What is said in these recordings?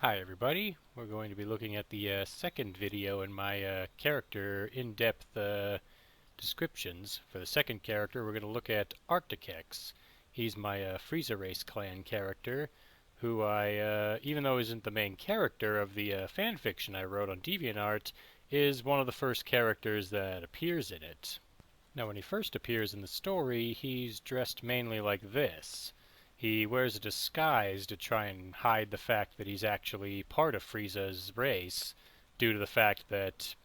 Hi everybody, we're going to be looking at the second video in my character in-depth descriptions. For the second character we're going to look at Arcticax. He's my Frieza Race clan character, who even though isn't the main character of the fanfiction I wrote on DeviantArt, is one of the first characters that appears in it. Now when he first appears in the story, he's dressed mainly like this. He wears a disguise to try and hide the fact that he's actually part of Frieza's race, due to the fact that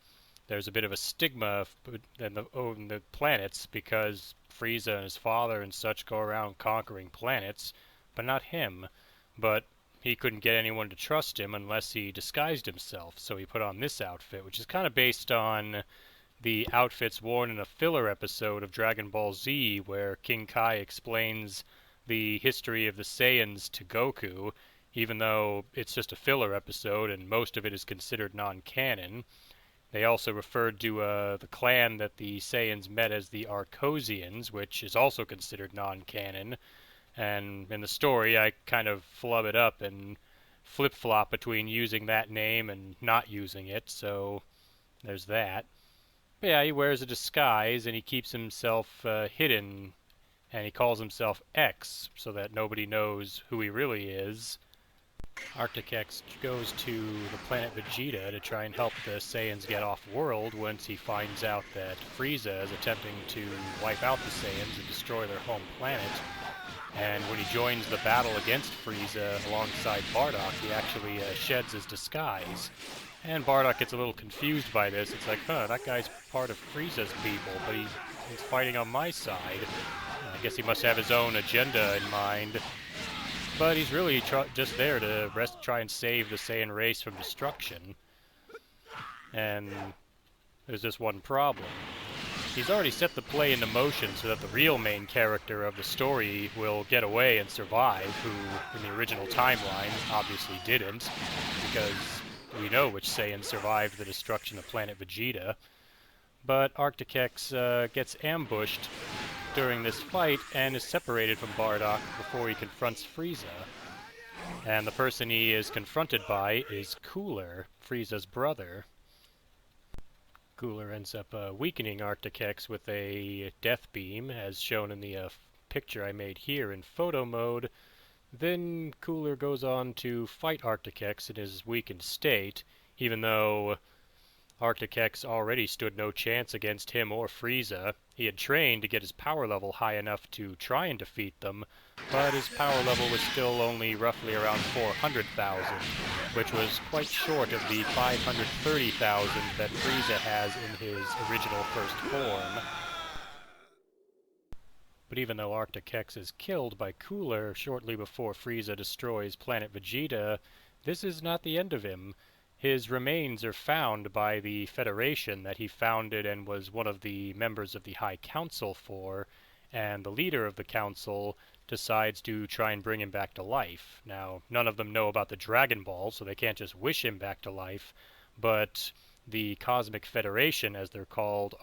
there's a bit of a stigma in the planets because Frieza and his father and such go around conquering planets, but not him. But he couldn't get anyone to trust him unless he disguised himself, so he put on this outfit, which is kind of based on the outfits worn in a filler episode of Dragon Ball Z where King Kai explains the history of the Saiyans to Goku, even though it's just a filler episode and most of it is considered non-canon. They also referred to the clan that the Saiyans met as the Arcosians, which is also considered non-canon. And in the story, I kind of flub it up and flip-flop between using that name and not using it, so there's that. But yeah, he wears a disguise and he keeps himself hidden, and he calls himself X so that nobody knows who he really is. Arcticax goes to the planet Vegeta to try and help the Saiyans get off-world once he finds out that Frieza is attempting to wipe out the Saiyans and destroy their home planet. And when he joins the battle against Frieza alongside Bardock, he actually sheds his disguise. And Bardock gets a little confused by this. It's like, that guy's part of Frieza's people, but he's fighting on my side. I guess he must have his own agenda in mind. But he's really just there to try and save the Saiyan race from destruction. And there's just one problem. He's already set the play into motion so that the real main character of the story will get away and survive, who in the original timeline obviously didn't, because we know which Saiyan survived the destruction of planet Vegeta. But Arcticax gets ambushed during this fight and is separated from Bardock before he confronts Frieza. And the person he is confronted by is Cooler, Frieza's brother. Cooler ends up weakening Arcticax with a death beam, as shown in the picture I made here in photo mode. Then Cooler goes on to fight Arcticax in his weakened state, even though Arcticax already stood no chance against him or Frieza. He had trained to get his power level high enough to try and defeat them, but his power level was still only roughly around 400,000, which was quite short of the 530,000 that Frieza has in his original first form. But even though Arcticax is killed by Cooler shortly before Frieza destroys planet Vegeta, this is not the end of him. His remains are found by the Federation that he founded and was one of the members of the High Council for, and the leader of the Council decides to try and bring him back to life. Now, none of them know about the Dragon Ball, so they can't just wish him back to life, but the Cosmic Federation, as they're called,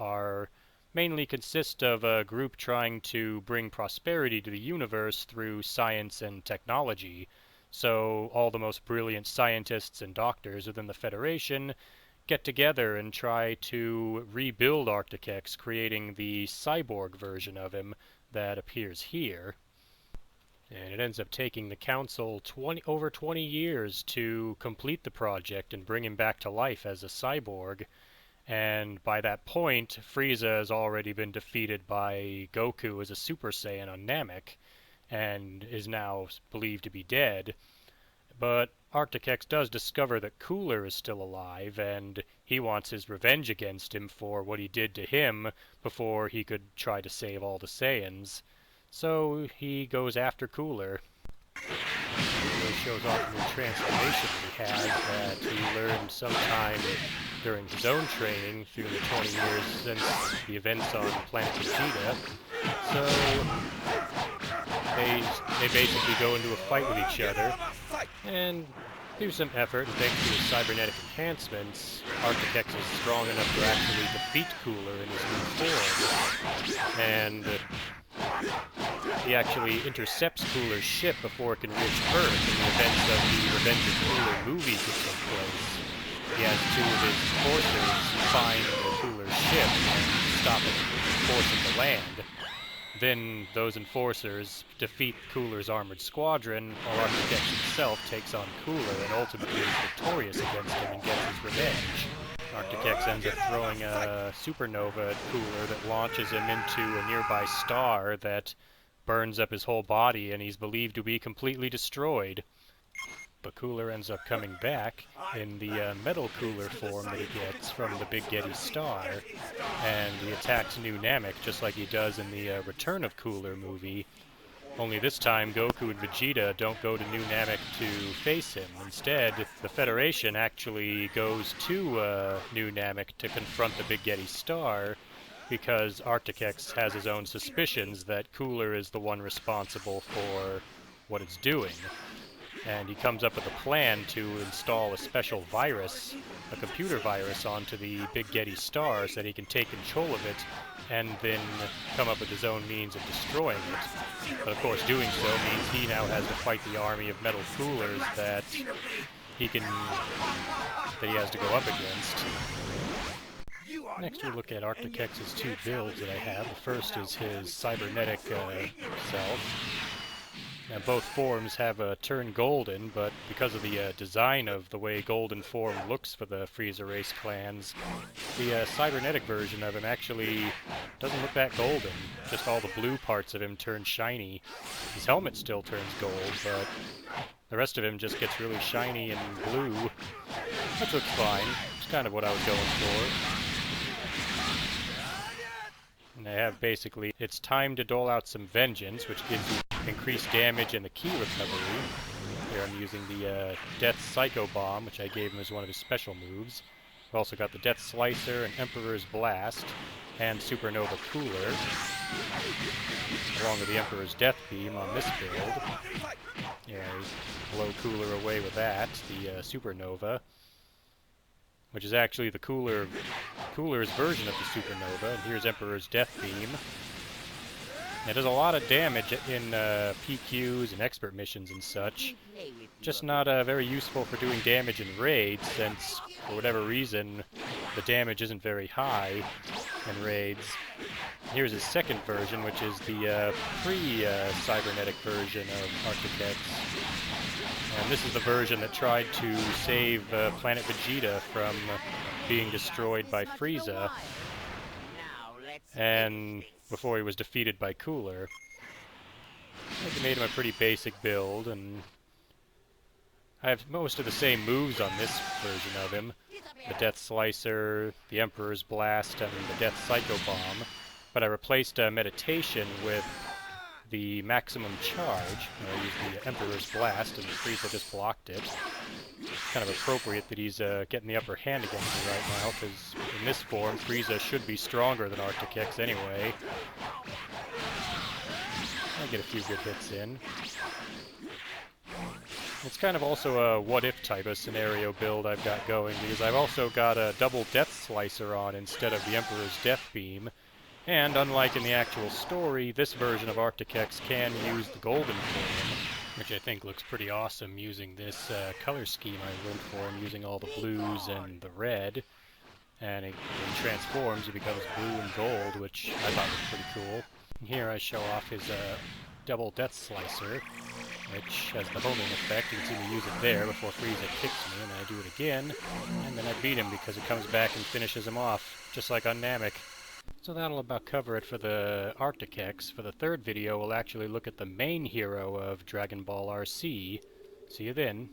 mainly consist of a group trying to bring prosperity to the universe through science and technology. So all the most brilliant scientists and doctors within the Federation get together and try to rebuild Arcticax, creating the cyborg version of him that appears here. And it ends up taking the Council over 20 years to complete the project and bring him back to life as a cyborg. And by that point, Frieza has already been defeated by Goku as a Super Saiyan on Namek, and is now believed to be dead. But Arcticax does discover that Cooler is still alive, and he wants his revenge against him for what he did to him before he could try to save all the Saiyans. So he goes after Cooler. Cooler shows off a new transformation he has that he learned sometime during his own training through the 20 years since the events on planet Vegeta. So they basically go into a fight with each other, and through some effort, and thanks to his cybernetic enhancements, Arcticax is strong enough to actually defeat Cooler in his new form. And he actually intercepts Cooler's ship before it can reach Earth in the events of the Revenge of Cooler movies that took place. He has two of his forces find Cooler's ship and stop it and force it to land. Then those enforcers defeat Cooler's armored squadron, while Arcticax himself takes on Cooler and ultimately is victorious against him and gets his revenge. Arcticax ends up throwing a supernova at Cooler that launches him into a nearby star that burns up his whole body, and he's believed to be completely destroyed. But Cooler ends up coming back in the metal Cooler form that he gets from the Big Getty star, and he attacks New Namek just like he does in the Return of Cooler movie. Only this time, Goku and Vegeta don't go to New Namek to face him. Instead, the Federation actually goes to New Namek to confront the Big Getty star, because Arcticax has his own suspicions that Cooler is the one responsible for what it's doing. And he comes up with a plan to install a special virus, a computer virus, onto the Big Getty star so that he can take control of it and then come up with his own means of destroying it. But of course doing so means he now has to fight the army of metal Coolers that he has to go up against. Next we look at Arcticax's two builds that I have. The first is his cybernetic self. Now, both forms have turned golden, but because of the design of the way golden form looks for the Frieza Race clans, the cybernetic version of him actually doesn't look that golden. Just all the blue parts of him turn shiny. His helmet still turns gold, but the rest of him just gets really shiny and blue, which looks fine. It's kind of what I was going for. And I have basically, it's time to dole out some vengeance, which gives you increased damage and the key recovery. Here I'm using the Death Psycho Bomb, which I gave him as one of his special moves. I've also got the Death Slicer and Emperor's Blast and Supernova Cooler, along with the Emperor's Death Beam on this build. Yeah, blow Cooler away with that, the Supernova, which is actually the Cooler's version of the Supernova. And here's Emperor's Death Beam. It does a lot of damage in PQs and expert missions and such. Just not very useful for doing damage in raids, since, for whatever reason, the damage isn't very high in raids. Here's his second version, which is the pre-cybernetic version of Arcticax. And this is the version that tried to save Planet Vegeta from being destroyed by Frieza, and before he was defeated by Cooler. I think I made him a pretty basic build, and I have most of the same moves on this version of him. The Death Slicer, the Emperor's Blast, and the Death Psycho Bomb. But I replaced Meditation with the Maximum Charge. I used the Emperor's Blast, and Frieza just blocked it. It's kind of appropriate that he's getting the upper hand against me right now, because in this form, Frieza should be stronger than Arcticax anyway. I'll get a few good hits in. It's kind of also a what-if type of scenario build I've got going, because I've also got a double Death Slicer on instead of the Emperor's Death Beam. And unlike in the actual story, this version of Arcticax can use the golden form, which I think looks pretty awesome using this color scheme I went for, and using all the blues and the red. And when he transforms, he becomes blue and gold, which I thought was pretty cool. And here I show off his double Death Slicer, which has the homing effect. You can see me use it there before Frieza kicks me, and then I do it again, and then I beat him because it comes back and finishes him off, just like on Namek. So that'll about cover it for the Arcticax. For the third video, we'll actually look at the main hero of Dragon Ball RC. See you then.